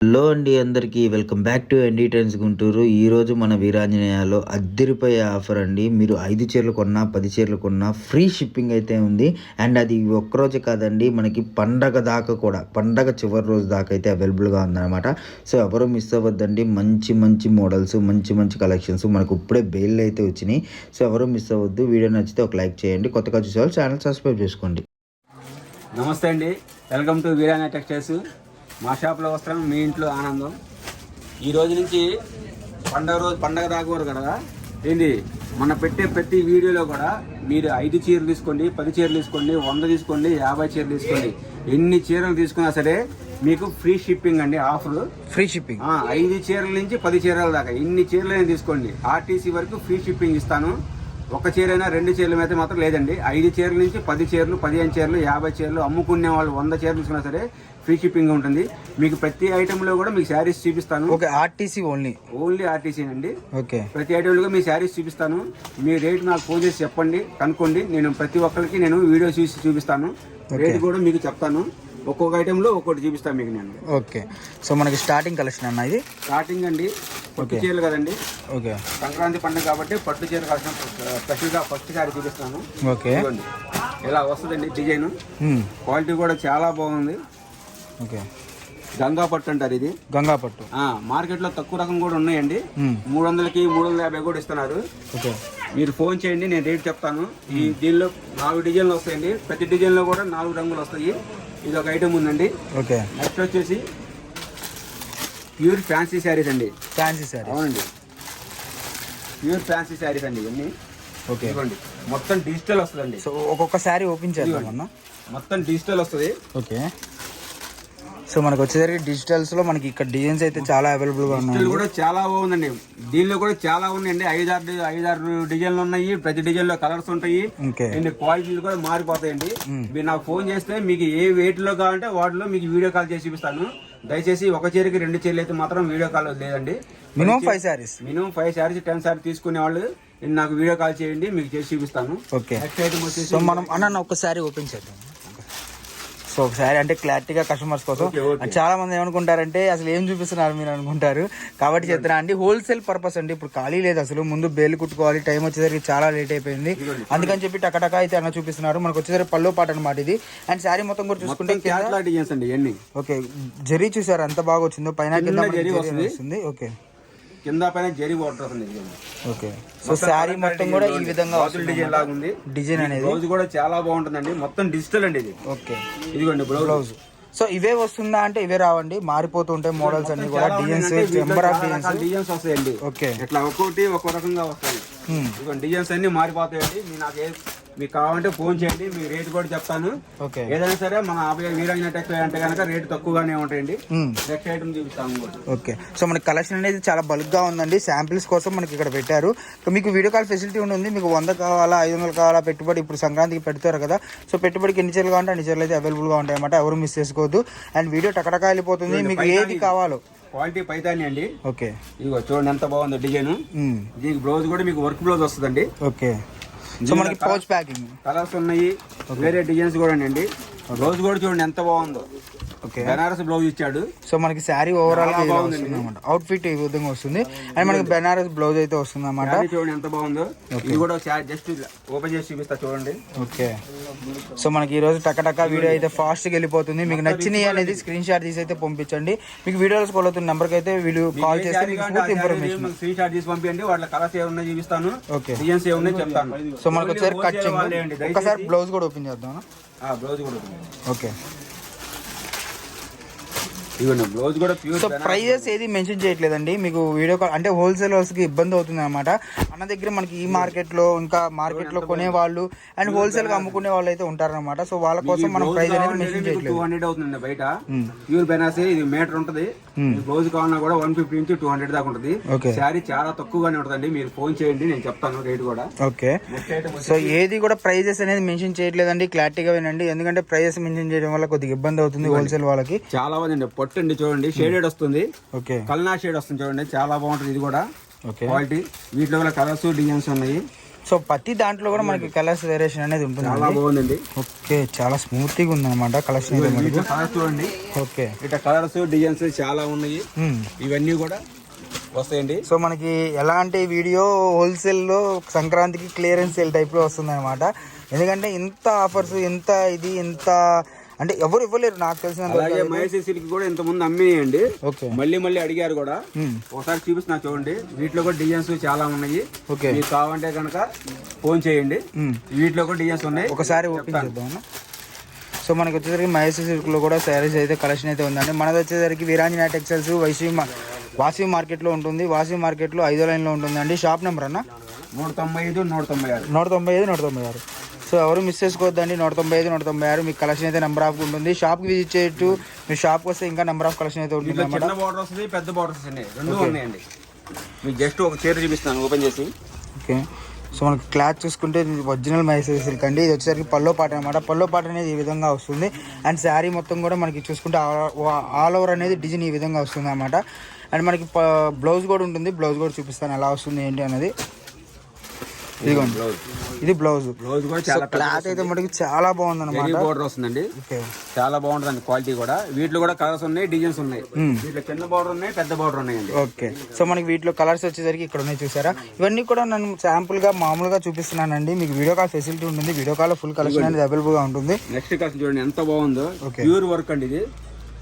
Hello అండి అందరికీ welcome back to ND trends Guntur. ఈరోజు మన వీరాంజనేయాలో అద్దరిపోయే ఆఫర్ అండి. మీరు 5 చీరలు కొన్నా 10 చీరలు కొన్నా ఫ్రీ షిప్పింగ్ అయితే ఉంది. అండ్ అది ఒక్కరోజే కాదండి, మనకి పండగ దాకా కూడా, పండగ చివరి రోజు దాకా అయితే అవైలబుల్గా ఉందన్నమాట. సో ఎవరు మిస్ అవ్వద్దండి. మంచి మంచి మోడల్స్, మంచి మంచి కలెక్షన్స్ మనకు ఇప్పుడే బెయిల్ అయితే వచ్చినాయి. సో ఎవరు మిస్ అవ్వద్దు. వీడియో నచ్చితే ఒక లైక్ చేయండి. కొత్తగా చూసేవాళ్ళు ఛానల్ సబ్స్క్రైబ్ చేసుకోండి. నమస్తే అండి, వెల్కమ్ టు వీరాంజనేయ టెక్స్టైల్స్. మా షాప్లో వస్త్రం, మీ ఇంట్లో ఆనందం. ఈ రోజు నుంచి పండగ దాకా కదా ఏంది మన పెట్టే ప్రతి వీడియోలో కూడా మీరు 5 చీరలు తీసుకోండి, 10 చీరలు తీసుకోండి, 100 తీసుకోండి, 50 చీరలు తీసుకోండి, ఎన్ని చీరలు తీసుకున్నా సరే మీకు ఫ్రీ షిప్పింగ్ అండి. ఆఫర్ ఫ్రీ షిప్పింగ్ 5 చీరల నుంచి 10 చీరల దాకా ఎన్ని చీరలు తీసుకోండి, ఆర్టీసీ వరకు ఫ్రీ షిప్పింగ్ ఇస్తాను. ఒక చీరైనా 2 చీరల మీద మాత్రం లేదండి. 5 చీరల నుంచి 10 చీరలు, 15 చీరలు, 50 చీరలు, అమ్ముకునే వాళ్ళు 100 చీరలు తీసుకున్నా సరే ఫ్రీ షిప్పింగ్ ఉంటుంది. మీకు ప్రతి ఐటెంలో కూడా మీకు శారీస్ చూపిస్తాను. ఓకే, ఆర్టీసీ ఓన్లీ ఆర్టీసీ అండి. ఓకే, ప్రతి ఐటెంలో మీ శారీస్ చూపిస్తాను. మీ రేట్ నాకు ఫోన్ చేసి చెప్పండి, కనుక్కోండి. నేను ప్రతి ఒక్కరికి నేను వీడియో చూసి చూపిస్తాను. రేట్ కూడా మీకు చెప్తాను. ఒక్కొక్క ఐటెంలో ఒక్కొక్కటి చూపిస్తాను మీకు నేను. ఓకే, సో మనకి స్టార్టింగ్ కలెక్షన్ అన్న ఇది స్టార్టింగ్ అండి. పట్టు చీరలు కదండి. ఓకే, సంక్రాంతి పండుగ కాబట్టి పట్టు చీర కలెక్షన్ స్పెషల్గా ఫస్ట్ సారీ చూపిస్తాను. ఓకే, ఇలా వస్తుందండి డిజైన్. క్వాలిటీ కూడా చాలా బాగుంది. ఓకే, గంగా పట్టు అంటారు ఇది. గంగా పట్టు మార్కెట్ లో తక్కువ రకం కూడా ఉన్నాయండి. 300కి 350 కూడా ఇస్తున్నారు. ఓకే, మీరు ఫోన్ చేయండి, నేను రేట్ చెప్తాను. దీనిలో 4 డిజైన్లు వస్తాయండి. ప్రతి డిజైన్ లో కూడా 4 రంగులు వస్తాయి. ఇది ఒక ఐటమ్ ఉందండి. ఓకే, నెక్స్ట్ వచ్చేసి ప్యూర్ ఫ్యాన్సీ శారీస్ అండి. ఫ్యాన్సీ శారీ, అవునండి, ప్యూర్ ఫ్యాన్సీ శారీస్ అండి ఇవన్నీ. ఓకే, ఇవ్వండి, మొత్తం డిజిటల్ వస్తుందండి. సో ఒక్కొక్క శారీ ఓపెన్ చేద్దామన్నా. మొత్తం డిజిటల్ వస్తుంది. ఓకే, సో మనకు వచ్చేసరికి డిజిటల్స్ లో మనకి ఇక్కడ డిజైన్స్ అయితే చాలా అవైలబుల్ గా ఉన్నాయి. కూడా చాలా బాగుందండి. దీనిలో కూడా చాలా ఉన్నాయండి. 5-6 డిజైన్లు ఉన్నాయి. ప్రతి డిజైన్ లో కలర్స్ ఉంటాయి. క్వాలిటీలు కూడా మారిపోతాయండి. మీరు నాకు ఫోన్ చేస్తే మీకు ఏ వెయిట్ లో కావాలంటే వాటిలో మీకు వీడియో కాల్ చేసి చూపిస్తాను. దయచేసి ఒక చీరకి 2 చీరలు అయితే మాత్రం వీడియో కాల్ లేదండి. మినిమం 5 శారీస్, 10 శారీస్ తీసుకునే వాళ్ళు నాకు వీడియో కాల్ చేయండి, మీకు చేసి చూపిస్తాను. ఓకే, సో మనం అన్న ఒకసారి ఓపెన్ చేద్దాం. సో ఒకసారి అంటే క్లారిటీగా కస్టమర్స్ కోసం. చాలా మంది ఏమనుకుంటారంటే అసలు ఏం చూపిస్తున్నారు మీరు అనుకుంటారు, కాబట్టి చెప్తున్నా అండి. హోల్సేల్ పర్పస్ అండి. ఇప్పుడు ఖాళీ లేదు అసలు. ముందు బేలు కుట్టుకోవాలి, టైం వచ్చేసరికి చాలా లేట్ అయిపోయింది. అందుకని చెప్పి టకటకా అయితే అన్న చూపిస్తున్నారు. మనకు వచ్చేసరికి పల్లో పాట అనమాట ఇది. అండ్ శారీ మొత్తం కూడా చూసుకుంటే ఓకే, జరీ చూసారు ఎంత బాగా వచ్చిందో. పైన వస్తుంది. ఓకే, కింద పైన జరీ వాటర్ వస్తుంది. ఓకే, సో శారీ మొత్తం కూడా ఈ విధంగా డిజైన్ లాగా ఉంది. డిజైన్ అనేది బ్లౌజ్ కూడా చాలా బాగుంటుందండి. మొత్తం డిజిటల్ అండి ఇది. ఓకే, ఇదిగోండి బ్లౌజ్. సో ఇవే వస్తుందా అంటే ఇవే రావండి, మారిపోతూ ఉంటాయి మోడల్స్ అన్ని కూడా. డిజైన్స్ డిజైన్స్ వస్తాయండి. ఓకే, ఇట్లా ఒక్కొక్కటి ఒక్కో రకంగా వస్తాయి. డిజైన్స్ అన్ని మారిపోతాయండి. మీకు కావాలంటే ఫోన్ చేయండి, మీ రేట్ కూడా చెప్తాను. ఓకే, ఏదైనా సరే మన వీరాంజనేయ టెక్స్టైల్ అంటే కనుక రేట్ తక్కువగానే ఉంటాయండి. నెక్స్ట్ ఐటమ్ చూపిస్తాము. ఓకే, సో మనకి కలెక్షన్ అనేది చాలా బల్క్ గా ఉందండి. శాంపిల్స్ కోసం మనకి ఇక్కడ పెట్టారు. మీకు వీడియో కాల్ ఫెసిలిటీ ఉంటుంది. మీకు 100 కావాలా, 500 కావాలా, పెట్టుబడి ఇప్పుడు సంక్రాంతికి పెడతారు కదా. సో పెట్టుబడికి ఎన్ని చీరలు కావాలంటే అన్ని చీరలు అయితే అవైలబుల్ గా ఉంటాయి అన్నమాట. ఎవరు మిస్ చేసుకోవద్దు. అండ్ వీడియో టకటకా వెళ్ళిపోతుంది. మీకు ఏది కావాలో క్వాలిటీ పైతాని అండి. ఓకే, ఇదిగో చూడండి ఎంత బాగుందో డిజైన్. దీనికి బ్లౌజ్ కూడా మీకు వర్క్ బ్లౌజ్ వస్తుందండి. ఓకే, సో మనకి పౌచ్ ప్యాకింగ్ కలర్స్ ఉన్నాయి, వేరే డిజైన్స్ కూడా అండి. బ్లౌజ్ కూడా చూడండి ఎంత బాగుందో. ఓకే, బెనారస్ బ్లౌజ్ ఇచ్చాడు. సో మనకి శారీ ఓవరాల్ గా బాగుంది. అవుట్ ఫిట్ ఈ విధంగా వస్తుంది. అండ్ మనకి బెనారస్ బ్లౌజ్ అయితే వస్తుంది అన్నమాట. చూడండి ఎంత బాగుందో. ఇది కూడా జస్ట్ ఓపెన్ చేసి చూపిస్తా చూడండి. ఓకే, సో మనకి ఈ రోజు టకటకా వీడియో అయితే ఫాస్ట్ గా వెళ్ళిపోతుంది. మీకు నచ్చినవి అనేది స్క్రీన్ షాట్ తీసి అయితే పంపించండి. మీకు వీడియోస్ కొలుతున్న నెంబర్ కి అయితే వీళ్ళు కాల్ చేస్తే ఇన్ఫర్మేషన్ స్క్రీన్ షాట్ తీసి పంపించండి. వాళ్ళ కలర్స్ ఏమున్నా చూపిస్తాను. ఓకే, డిజైన్స్ ఏమున్నా చెప్తాను. సో మనకి ఒకసారి కట్ చేయండి. ఒకసారి బ్లౌజ్ కూడా ఓపెన్ చేద్దాం. బ్లౌజ్ కూడా ఓకే, బ్లౌజ్ కూడా ప్యూర్. సో ప్రైజెస్ ఏది మెన్షన్ చేయట్లేదండి. మీకు వీడియో కాల్ అంటే హోల్సేలర్స్ కి ఇబ్బంది అవుతుంది అనమాట. అన్న దగ్గర మనకి ఈ మార్కెట్ లో ఇంకా మార్కెట్ లో కొనే వాళ్ళు అండ్ హోల్సేల్ గా అమ్ముకునే వాళ్ళు అయితే ఉంటారన్నమాట. సో వాళ్ళ కోసం మనం ప్రైస్ అనేది మెన్షన్ చేయట్లేదు. 200 అవుతుంది బయట. ప్యూర్ బెనారస్ ఇది మీటర్ ఉంటది. బ్లౌజ్ కావాలన్నా కూడా 150 నుంచి 200 దాకా ఉంటుంది. శారీ చాలా తక్కువగానే ఉంటదండి. మీరు ఫోన్ చేయండి, నేను చెప్తాను రేట్ కూడా. ఓకే, సో ఏది కూడా ప్రైజెస్ అనేది మెన్షన్ చేయట్లేదండి. క్లారిటీగా వినండి, ఎందుకంటే ప్రైజెస్ మెన్షన్ చేయడం వల్ల కొద్దిగా ఇబ్బంది అవుతుంది హోల్సేల్ వాళ్ళకి. చాలా మంది పట్టండి చూడండి, షేడెడ్ వస్తుంది. ఓకే, కల్నా షేడ్ వస్తుంది చూడండి, చాలా బాగుంటుంది ఇది కూడా. ఓకే, క్వాలిటీ వీటిలో కూడా కలర్స్ డిజైన్స్ ఉన్నాయి. సో ప్రతి దాంట్లో కూడా మనకి కలర్స్ వేరియేషన్ అనేది ఉంటుంది. చాలా బాగుందండి. ఓకే, చాలా స్మూత్ గా ఉంది అనమాట కలెక్షన్ అయితే మనకి. కలర్స్ చూడండి. ఓకే, ఇట్లా కలర్స్ డిజైన్స్ చాలా ఉన్నాయి. ఇవన్నీ కూడా వస్తాయండి. సో మనకి ఎలాంటి వీడియో హోల్సేల్ లో సంక్రాంతికి క్లియరెన్స్ సేల్ టైప్ లో వస్తుంది అనమాట. ఎందుకంటే ఇంత ఆఫర్స్, ఇంత అంటే ఎవరు ఇవ్వలేరు నాకు తెలిసిన. అలాగే మహేశ్వరి సిల్క్ కూడా ఇంత ముందు అమ్మేయండి. ఓకే, మళ్ళీ అడిగారు కూడా. ఒకసారి చూపిస్తున్నా చూడండి. వీటిలో కూడా డిజైన్స్ చాలా ఉన్నాయి. ఓకే, మీకు కావాలంటే కనుక ఫోన్ చేయండి. వీటిలో కూడా డిజైన్స్ ఉన్నాయి. ఒకసారి ఓపెన్ చేద్దాం. సో మనకి వచ్చేసరికి మహేశ్వరి సిల్క్ లో కూడా శారీస్ అయితే కలెక్షన్ అయితే ఉందండి. మనది వచ్చేసరికి వీరాంజనేయ టెక్స్టైల్స్ వాసవి మార్కెట్ లో ఉంటుంది. వాసవి మార్కెట్ లో 5వ లైన్ లో ఉంటుందండి. షాప్ నెంబర్ అన్న 195, 196. 195. సో ఎవరు మిస్ చేసుకోవద్దండి. 195, 196 మీకు కలెక్షన్ అయితే నెంబర్ ఆఫ్ ఉంటుంది. షాప్ కి విజిట్ చేయొచ్చు. మీ షాప్ వస్తే ఇంకా నెంబర్ ఆఫ్ కలెక్షన్ అయితే ఉంటుంది. చిన్న బార్డర్ వస్తుంది, పెద్ద బార్డర్స్ ఉన్నాయి, రెండు ఉన్నాయండి. మీకు జస్ట్ ఒక చీర చూపిస్తాను ఓపెన్ చేసి. ఓకే, సో మనకి క్లాత్ చూసుకుంటే ఒరిజినల్ మహేశ్వరి సిల్క్ అండి. ఇది వచ్చేసరికి పల్లో పాట అనమాట. పల్లో పాట అనేది ఈ విధంగా వస్తుంది. అండ్ శారీ మొత్తం కూడా మనకి చూసుకుంటే ఆల్ ఓవర్ అనేది డిజైన్ ఈ విధంగా వస్తుంది అనమాట. అండ్ మనకి బ్లౌజ్ కూడా ఉంటుంది. బ్లౌజ్ కూడా చూపిస్తాను ఎలా వస్తుంది ఏంటి అనేది. ఇదిగోండి, ఇది బ్లౌజ్ కూడా చాలా క్లాత్ అయితే మనకి చాలా బాగుంది అనమాట. బోర్డర్ వస్తుందండి. చాలా బాగుంటుంది క్వాలిటీ కూడా. వీటిలో కూడా కలర్స్ ఉన్నాయి, డిజైన్స్ ఉన్నాయి. వీటిలో చిన్న బార్డర్ ఉన్నాయి, పెద్ద బార్డర్ ఉన్నాయండి. ఓకే, సో మనకి వీటిలో కలర్స్ వచ్చేసరికి ఇక్కడ ఉన్నాయి చూసారా. ఇవన్నీ కూడా నేను శాంపుల్ గా మామూలుగా చూపిస్తున్నానండి. మీకు వీడియో కాల్ ఫెసిలిటీ ఉంటుంది. వీడియో కాల్ ఫుల్ కలెక్షన్ అనేది అవైలబుల్ గా ఉంటుంది. నెక్స్ట్ కలెక్షన్ చూడండి ఎంత బాగుందో. ప్యూర్ వర్క్ అండి. ఇది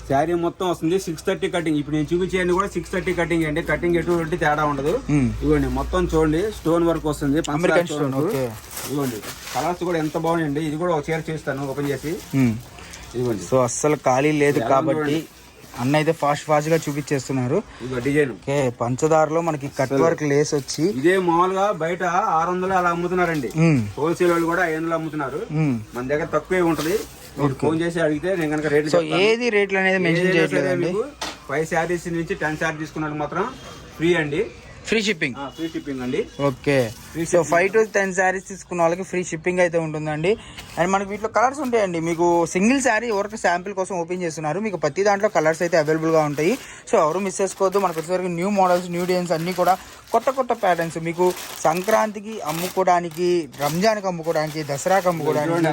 శారీ మొత్తం వస్తుంది 630 కటింగ్. ఇప్పుడు నేను చూపించేయండి కూడా 630 కటింగ్ అండి. కటింగ్ ఎటువంటి తేడా ఉండదు. ఇవ్వండి మొత్తం చూడండి, స్టోన్ వర్క్ వస్తుంది. ఇవ్వండి కలర్స్ కూడా ఎంత బాగుందండి. ఇది కూడా ఒక చీర చేస్తాను ఓపెన్ చేసి. ఇవ్వండి, సో అస్సలు ఖాళీ లేదు కాబట్టి అన్న అయితే ఫాస్ట్ గా చూపించేస్తున్నారు. డిజైన్ ఓకే, పంచదారలో మనకి కట్ వర్క్ లేస్ వచ్చి ఇదే మామూలుగా బయట 600 అలా అమ్ముతున్నారండి. హోల్సేల్ వాళ్ళు కూడా 500 అమ్ముతున్నారు. మన దగ్గర తక్కువే ఉంటది. ఫోన్ చేసి అడిగితే నేను కనుక రేట్. సో ఏది రేట్లు అనేది మెన్షన్ చేయట్లేదండి. 5 శారీస్ నుంచి 10 శారీ తీసుకున్నట్టు మాత్రం ఫ్రీ అండి. ఫ్రీ షిప్పింగ్ అండి. ఓకే, సో 5 to 10 శారీస్ తీసుకున్న వాళ్ళకి ఫ్రీ షిప్పింగ్ అయితే ఉంటుందండి. అండ్ మనకి వీటిలో కలర్స్ ఉంటాయండి. మీకు సింగిల్ శారీ ఎవరికి శాంపిల్ కోసం ఓపెన్ చేస్తున్నారు. మీకు ప్రతి దాంట్లో కలర్స్ అయితే అవైలబుల్ గా ఉంటాయి. సో ఎవరు మిస్ చేసుకోవద్దు. మనకు వచ్చేసరికి న్యూ మోడల్స్, న్యూ డిజైన్స్ అన్ని కూడా కొత్త ప్యాటర్న్స్ మీకు సంక్రాంతికి అమ్ముకోవడానికి, రంజాన్కి అమ్ముకోవడానికి, దసరాకి అమ్ముకోవడానికి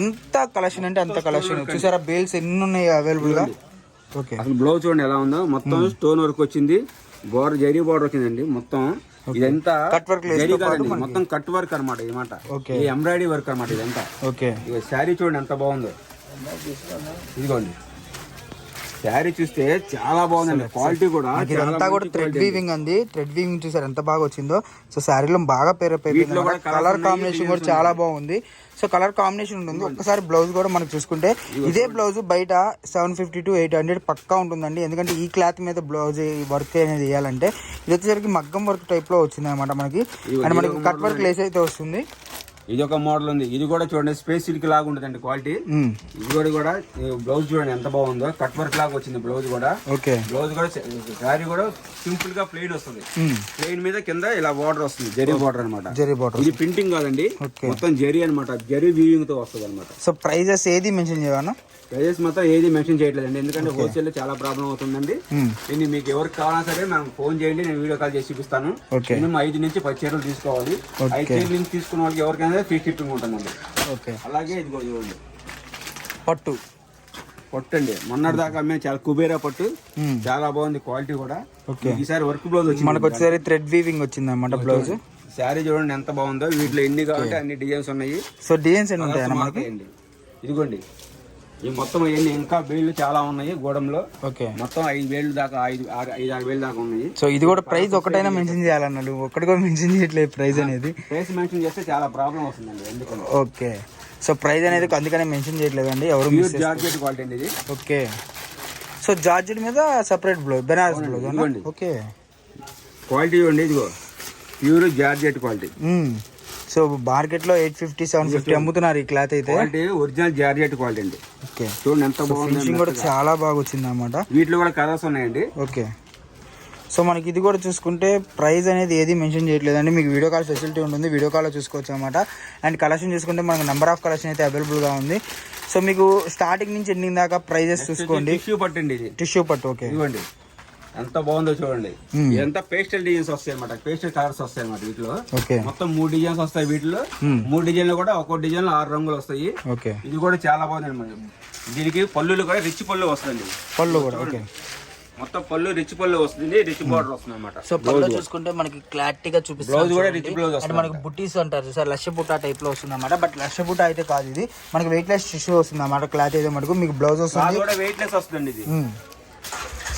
ఎంత కలెక్షన్ అంటే అంత కలెక్షన్. చూసారా బేల్స్ ఎన్ని ఉన్నాయి అవైలబుల్ గా. ఓకే, అసలు బ్లౌజ్ చూడండి ఎలా ఉందో. మొత్తం స్టోన్ వర్క్ వచ్చింది. బోర్డర్ జరీ బోర్డర్ వచ్చిందండి. మొత్తం ఇదంతా కట్ వర్క్ మొత్తం కట్ వర్క్ అనమాట. ఇమాట ఎంబ్రాయిడరీ వర్క్ అనమాట ఇదంతా. ఓకే, శారీ చూడండి ఎంత బాగుందో. ఇదిగోండి శారీ చూస్తే చాలా బాగుందండి. క్వాలిటీ కూడా ఇదంతా కూడా థ్రెడ్ వీవింగ్ అండి. థ్రెడ్ వీవింగ్ చూసారు ఎంత బాగా వచ్చిందో. సో శారీలో బాగా పేరు కలర్ కాంబినేషన్ కూడా చాలా బాగుంది. సో కలర్ కాంబినేషన్ ఉంటుంది. ఒక్కసారి బ్లౌజ్ కూడా మనకు చూసుకుంటే ఇదే బ్లౌజ్ బయట 750 to 800 పక్కా ఉంటుందండి. ఎందుకంటే ఈ క్లాత్ మీద బ్లౌజ్ వర్క్ అనేది వేయాలంటే ఇది వచ్చేసరికి మగ్గం వర్క్ టైప్ లో వచ్చింది అనమాట మనకి. అండ్ మనకి కట్ వర్క్ లేస్ అయితే వస్తుంది. ఇది ఒక మోడల్ ఉంది. ఇది కూడా చూడండి స్పేస్ సిల్క్ లాగా ఉంటుందండి క్వాలిటీ. ఇది కూడా బ్లౌజ్ చూడండి ఎంత బాగుందో. కట్ వర్క్ లాగా వచ్చింది బ్లౌజ్ కూడా. ఓకే, బ్లౌజ్ కూడా శారీ కూడా సింపుల్ గా ప్లెయిన్ వస్తుంది. ప్లెయిన్ మీద కింద ఇలా బార్డర్ వస్తుంది. జరీ బార్డర్ అనమాట. ఇది ప్రింటింగ్ కాదండి, మొత్తం జరీ అనమాట. జరీ వీవింగ్ తో వస్తుంది అనమాట. సో ప్రైజెస్ ఏది మెన్షన్ చేయవన్నా? ప్రైజెస్ మాత్రం ఏది మెన్షన్ చేయట్లేదండి. ఎందుకంటే హోల్సేల్ లో చాలా ప్రాబ్లం అవుతుందండి. దీన్ని మీకు ఎవరికి కావాలన్నా సరే మనం ఫోన్ చేయండి, నేను వీడియో కాల్ చేసి చూపిస్తాను. మినిమం 5 నుంచి 10 చీరలు తీసుకోవాలి. 5 చీరల నుంచి తీసుకున్న వాళ్ళకి ఎవరికైనా ఫ్రీ షిప్పింగ్ ఉంటుందండి. అలాగే ఇది చూడండి పట్టు అండి. మొన్నటి దాకా అమ్మే చాలా కుబేరా పట్టు. చాలా బాగుంది క్వాలిటీ కూడా. ఈసారి వర్క్ బ్లౌజ్ వచ్చింది. మనకు వచ్చేసరికి థ్రెడ్ వీవింగ్ వచ్చింది అన్నమాట బ్లౌజ్. శారీ చూడండి ఎంత బాగుందో. వీటిలో ఎన్ని కావాలంటే అన్ని డిజైన్స్ ఉన్నాయి. సో డిజైన్స్ ఎన్ని ఉంటాయి మనకి? ఇదిగోండి ఈ మొత్తం ఇవన్నీ ఇంకా వేళ్ళు చాలా ఉన్నాయి గోడంలో. ఓకే, మొత్తం 5 వేలు దాకా 5-6 వేలు దాకా ఉన్నాయి. సో ఇది కూడా ప్రైస్ ఒకటైనా మెన్షన్ చేయాలన్నాడు. ఒకటి కూడా మెన్షన్ చేయట్లేదు ప్రైస్ అనేది. ప్రైస్ మెన్షన్ చేస్తే చాలా ప్రాబ్లం వస్తుందండి. ఎందుకంటే ఓకే, సో ప్రైస్ అనేది అందుకనే మెన్షన్ చేయట్లేదండి. ఎవరు జార్జెట్ క్వాలిటీ అండి ఇది. ఓకే, సో జార్జెట్ మీద separate blouse, Banaras blouse. Okay, quality చూడండి. ఇదిగో pure georgette quality. So market లో 850-750 అమ్ముతున్నారు ఈ క్లాత్ అయితే. ఒరిజినల్ జార్జెట్ క్వాలిటీ అండి. ఓకే, చూడండి ఎంత బాగుంది. ఫినిషింగ్ కూడా చాలా బాగా వచ్చింది అన్నమాట. వీటిలో కూడా కలర్స్ ఉన్నాయండి. ఓకే, సో మనకి ఇది కూడా చూసుకుంటే ప్రైస్ అనేది ఏది మెన్షన్ చేయట్లేదండి. మీకు వీడియో కాల్ ఫెసిలిటీ ఉంటుంది. వీడియో కాల్ చూసుకోవచ్చు అనమాట. అండ్ కలెక్షన్ చూసుకుంటే మనకు నెంబర్ ఆఫ్ కలెక్షన్ అయితే అవైలబుల్ గా ఉంది. సో మీకు స్టార్టింగ్ నుంచి ఎండింగ్ దాకా ప్రైజెస్ చూసుకోండి. టిష్యూ పట్టు అండి ఇది. టిష్యూ పట్టు. ఓకే, ఇవ్వండి ఎంత బాగుందో చూడండి. ఇదంతా పేస్టల్ డిజైన్స్ వస్తాయి అనమాట, పేస్టల్ కలర్స్ వస్తాయి అనమాట వీటిలో. మొత్తం 3 డిజైన్స్ వస్తాయి వీటిలో. 3 డిజైన్లు కూడా ఒక్కో డిజైన్ లో 6 రంగులు వస్తాయి. ఇది కూడా చాలా బాగుంది అనమాట. దీనికి పళ్ళులు కూడా రిచ్ పళ్ళు వస్తుంది. పళ్ళు కూడా మొత్తం పళ్ళు రిచ్ పళ్ళు వస్తుంది, రిచ్ బార్డర్ వస్తుంది అనమాట. సో పళ్ళు చూసుకుంటే మనకి క్లారిటీగా చూపిస్తుంది. బ్లౌజ్ కూడా రిచ్ బ్లౌజ్ వస్తుంది. మనకి బుట్టీస్ అంటారు సార్, లక్ష బుట్ట టైప్ లో వస్తుంది అనమాట. బట్ లక్ష బుట్ట అయితే కాదు, ఇది మనకి వెయిట్ లెస్ టిష్యూ వస్తుంది అనమాట. క్లాత్ అయితే మనకు మీకు బ్లౌజ్ వస్తుంది, వెయిట్ లెస్ వస్తుంది ఇది.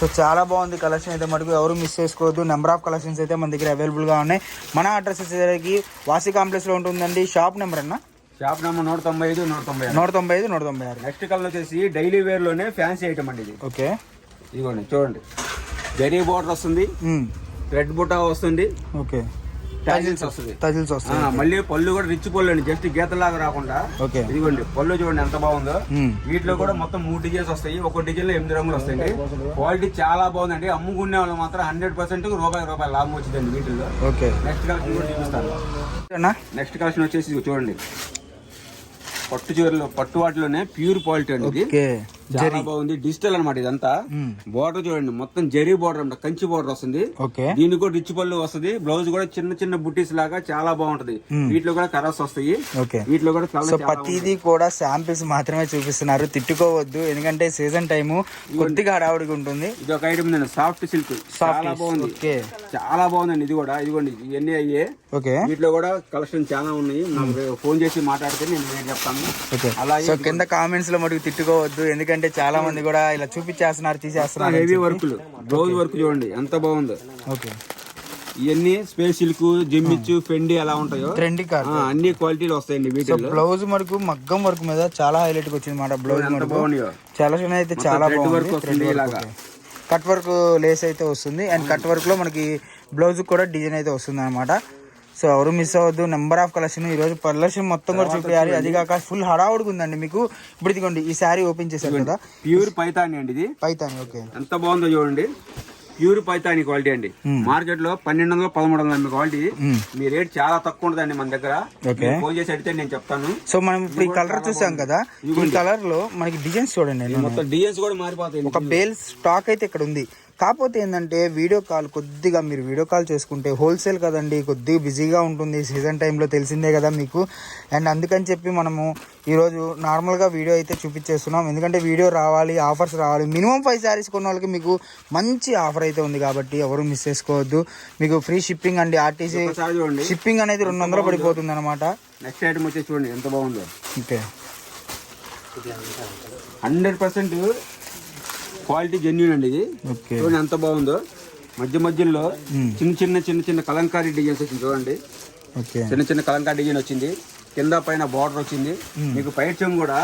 సో చాలా బాగుంది కలెక్షన్ అయితే మటుకు, ఎవరు మిస్ చేసుకోవద్దు. నెంబర్ ఆఫ్ కలెక్షన్స్ అయితే మన దగ్గర అవైలబుల్గా ఉన్నాయి. మన అడ్రస్ వచ్చేసరికి వాసి కాంప్లెక్స్లో ఉంటుందండి. షాప్ నెంబర్ అన్న, షాప్ నెంబర్ 195, 196. నెక్స్ట్ కలర్ వచ్చేసి డైలీ వేర్ లోనే ఫ్యాన్సీ ఐటమ్ అండి ఇది. ఓకే, ఇదిగోండి చూడండి, జరీ బోర్డర్ వస్తుంది, రెడ్ బుటా వస్తుంది, ఓకే, టజిల్స్ వస్తుంది. మళ్ళీ పళ్ళు కూడా రిచ్ పళ్ళు అండి, జస్ట్ గీతలాగా రాకుండా. ఇదిగోండి పళ్ళు చూడండి ఎంత బాగుందో. వీటిలో కూడా మొత్తం 3 డిజైన్స్ వస్తాయి, ఒక్కో డిజైన్ లో 8 రంగులు వస్తాయి. క్వాలిటీ చాలా బాగుందండి. అమ్ముకునే వాళ్ళు మాత్రం 100% రూపాయి లాభం వచ్చిందండి వీటిలో. నెక్స్ట్ కలెక్షన్ కూడా చూపిస్తాను. నెక్స్ట్ కలెక్షన్ వచ్చేసి చూడండి, పట్టు చీరలు, పట్టు వాటిలోనే ప్యూర్ క్వాలిటీ అండి. ఇది చాలా బాగుంది, డిజిటల్ అనమాట. ఇదంతా బోర్డర్ చూడండి, మొత్తం జరీ బోర్డర్ అంట, కంచి బోర్డర్ వస్తుంది. దీనికి కూడా రిచ్ పళ్ళు వస్తుంది. బ్లౌజ్ కూడా చిన్న చిన్న బుట్టీస్ లాగా చాలా బాగుంటది. వీటిలో కూడా కలర్స్ వస్తాయి. వీటిలో కూడా ప్రతిదీ కూడా శాంపిల్స్ మాత్రమే చూపిస్తున్నారు, తిట్టుకోవద్దు. ఎందుకంటే సీజన్ టైమ్ కొద్దిగా హడావుడిగా ఉంటుంది. ఇది ఒక ఐటమ్ అండి, సాఫ్ట్ సిల్క్, చాలా బాగుంది, చాలా బాగుందండి. ఇది కూడా ఇదిగోండి, ఇవన్నీ అయ్యే. వీటిలో కూడా కలెక్షన్ చాలా ఉన్నాయి. నాకు ఫోన్ చేసి మాట్లాడితే నేను చెప్తాను. అలాగే కింద కామెంట్స్ లో మటుకు తిట్టుకోవద్దు, ఎందుకంటే చాలా మంది కూడా ఇలా చూపించేస్తున్నారు, తీసేస్తున్నారు. హెవీ వర్క్, బ్లౌజ్ వర్క్ చూడండి ఎంత బాగుందో. ఇవన్నీ స్పేస్ సిల్క్, జిమ్మిచ్చు, ఫెండి అలా ఉంటాయో ట్రెండీ అన్ని క్వాలిటీలు వస్తాయండి వీటిలో. బ్లౌజ్ మనకు మగ్గం వర్క్ మీద చాలా హైలైట్ వచ్చింది అన్నమాట. బ్లౌజ్ చాలా అయితే చాలా బాగుంది. కట్ వర్క్ లేస్ అయితే వస్తుంది, అండ్ కట్ వర్క్ లో మనకి బ్లౌజ్ కూడా డిజైన్ అయితే వస్తుంది అనమాట. సో ఎవరు మిస్ అవ్వద్దు. నెంబర్ ఆఫ్ కలెక్షన్ ఈ రోజు కలెక్షన్ మొత్తం కూడా చూపించాలి. అది కాక ఫుల్ హడావుడిగా ఉందండి మీకు. ఇప్పుడు ఇదిగోండి, ఈ శారీ ఓపెన్ చేశారు కదా, ప్యూర్ పైతాని అండి. ఇది పైతాని. ఓకే, ఎంత బాగుందో చూడండి, ప్యూర్ పైతాని క్వాలిటీ అండి. మార్కెట్ లో 1200, 1300 క్వాలిటీ. మీ రేట్ చాలా తక్కువ ఉంటుందండి మన దగ్గర. ఫోన్ చేసి అడిగితే నేను చెప్తాను. సో మనం ఇప్పుడు ఈ కలర్ చూసాం కదా, ఈ కలర్ లో మనకి డిజైన్స్ చూడండి, మొత్తం డిజైన్స్ కూడా మారిపోతాయి. ఒక బేల్ స్టాక్ అయితే ఇక్కడ ఉంది. కాకపోతే ఏంటంటే వీడియో కాల్ కొద్దిగా మీరు వీడియో కాల్ చేసుకుంటే హోల్సేల్ కదండి, కొద్దిగా బిజీగా ఉంటుంది సీజన్ టైంలో, తెలిసిందే కదా మీకు. అండ్ అందుకని చెప్పి మనము ఈరోజు నార్మల్గా వీడియో అయితే చూపించేస్తున్నాం. ఎందుకంటే వీడియో రావాలి, ఆఫర్స్ రావాలి. మినిమం 5 శారీస్ కొన్న వాళ్ళకి మీకు మంచి ఆఫర్ అయితే ఉంది కాబట్టి ఎవరు మిస్ చేసుకోవద్దు. మీకు ఫ్రీ షిప్పింగ్ అండి, ఆర్టీసీ షిప్పింగ్ అనేది 200 పడిపోతుంది అనమాట. నెక్స్ట్ ఐటమ్ వచ్చి చూడండి ఎంత బాగుందో. ఓకే, 100% క్వాలిటీ జెన్యూన్ అండి. ఇది చూడండి ఎంత బాగుందో. మధ్యలో చిన్న చిన్న కలంకారీ డిజైన్స్ వచ్చింది చూడండి. చిన్న కలంకారీ డిజైన్ వచ్చింది, కింద పైన బార్డర్ వచ్చింది. మీకు పైట్ చెంగు కూడా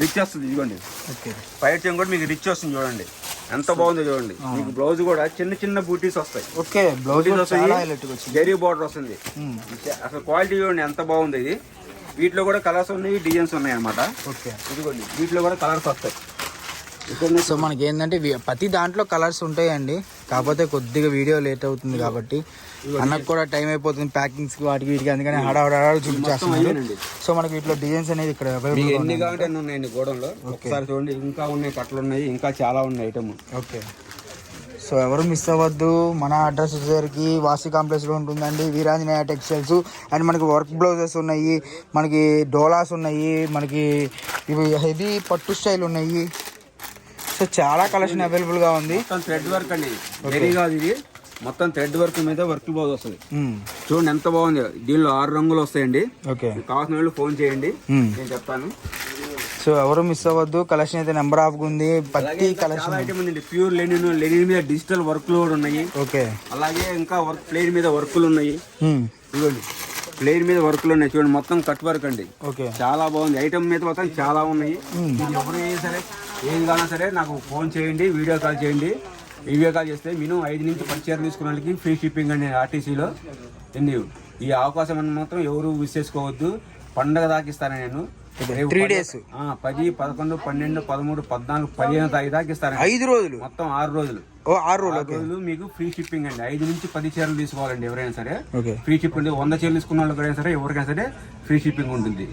రిచ్ వస్తుంది. ఇదిగోండి, పైట్ చెంగు కూడా మీకు రిచ్ వస్తుంది చూడండి, ఎంత బాగుందో చూడండి. మీకు బ్లౌజ్ కూడా చిన్న బూటీస్ వస్తాయి. ఓకే, బ్లౌజ్ జరీ బార్డర్ వస్తుంది. అసలు క్వాలిటీ చూడండి ఎంత బాగుంది. ఇది వీటిలో కూడా కలర్స్ ఉన్నాయి, డిజైన్స్ ఉన్నాయి అనమాట. ఇదిగోండి, వీటిలో కూడా కలర్స్ వస్తాయి. సో మనకి ఏంటంటే ప్రతి దాంట్లో కలర్స్ ఉంటాయండి, కాకపోతే కొద్దిగా వీడియో లేట్ అవుతుంది కాబట్టి అన్నకు కూడా టైం అయిపోతుంది ప్యాకింగ్స్ కి వాటికి వీటికి, అందుకని హడావుడి చూపించేస్తున్నాను. సో మనకి వీటిలో డిజైన్స్ అనేది ఇక్కడ ఎన్ని కావాలంటే ఉన్నాయండి గోడంలో. ఒకసారి చూడండి, ఇంకా ఉన్నాయి, కట్టలు ఉన్నాయి, ఇంకా చాలా ఉన్నాయి ఐటమ్. ఓకే, సో ఎవరు మిస్ అవ్వద్దు. మన అడ్రస్ వచ్చేసరికి వాసి కాంప్లెక్స్లో ఉంటుందండి, వీరాంజనేయ టెక్స్టైల్స్. అండ్ మనకి వర్క్ బ్లౌజెస్ ఉన్నాయి, మనకి డోలాస్ ఉన్నాయి, మనకి ఇవి హెవీ పట్టు స్టైల్ ఉన్నాయి. సో చాలా కలెక్షన్ అవైలబుల్ గా ఉంది. మొత్తం థ్రెడ్ వర్క్ అండి, వెరీ కాదు ఇది. మొత్తం థ్రెడ్ వర్క్ మీద వర్క్ బ్లౌజ్ వస్తుంది. చూడండి ఎంత బాగుంది. దీనిలో 6 రంగులు వస్తాయండి. కావాల్సిన వాళ్ళు ఫోన్ చేయండి, నేను చెప్తాను. సో ఎవరు మిస్ అవ్వద్దు. కలెక్షన్ అయితే నెంబర్ ఆఫ్ ఉంది. ప్రతి కలెక్షన్ ప్యూర్ లెనిన్ మీద డిజిటల్ వర్క్ కూడా ఉన్నాయి. ఓకే, అలాగే ఇంకా వర్క్ ప్లేన్ మీద వర్కులు ఉన్నాయి. ఇదిగోండి, ప్లేన్ మీద వర్కులు ఉన్నాయి చూడండి, మొత్తం కట్ వర్క్ అండి. చాలా బాగుంది. ఐటమ్ మీద మొత్తం చాలా ఉన్నాయి. ఎవరు సరే ఏం కావాలన్నా సరే నాకు ఫోన్ చేయండి, వీడియో కాల్ చేయండి. వీడియో కాల్ చేస్తే మినిమం 5 నుంచి 10 చీరలు తీసుకున్న వాళ్ళకి ఫ్రీ షిప్పింగ్ అండి ఆర్టీసీలో. ఈ అవకాశం అని మాత్రం ఎవరు మిస్ చేసుకోవద్దు. పండగ దాకా ఇస్తాను నేను. 3 days, 10, 11, 12, 13, 14, 15 తారీఖు దాకా ఇస్తాను. 5 రోజులు, మొత్తం 6 రోజులు. 6 రోజులు మీకు ఫ్రీ షిప్పింగ్ అండి. 5 నుంచి 10 చీరలు తీసుకోవాలండి ఎవరైనా సరే. ఫ్రీ షిప్పింగ్ 100 చీరలు తీసుకున్న వాళ్ళకి సరే, ఎవరికైనా సరే ఫ్రీ షిప్పింగ్ ఉంటుంది.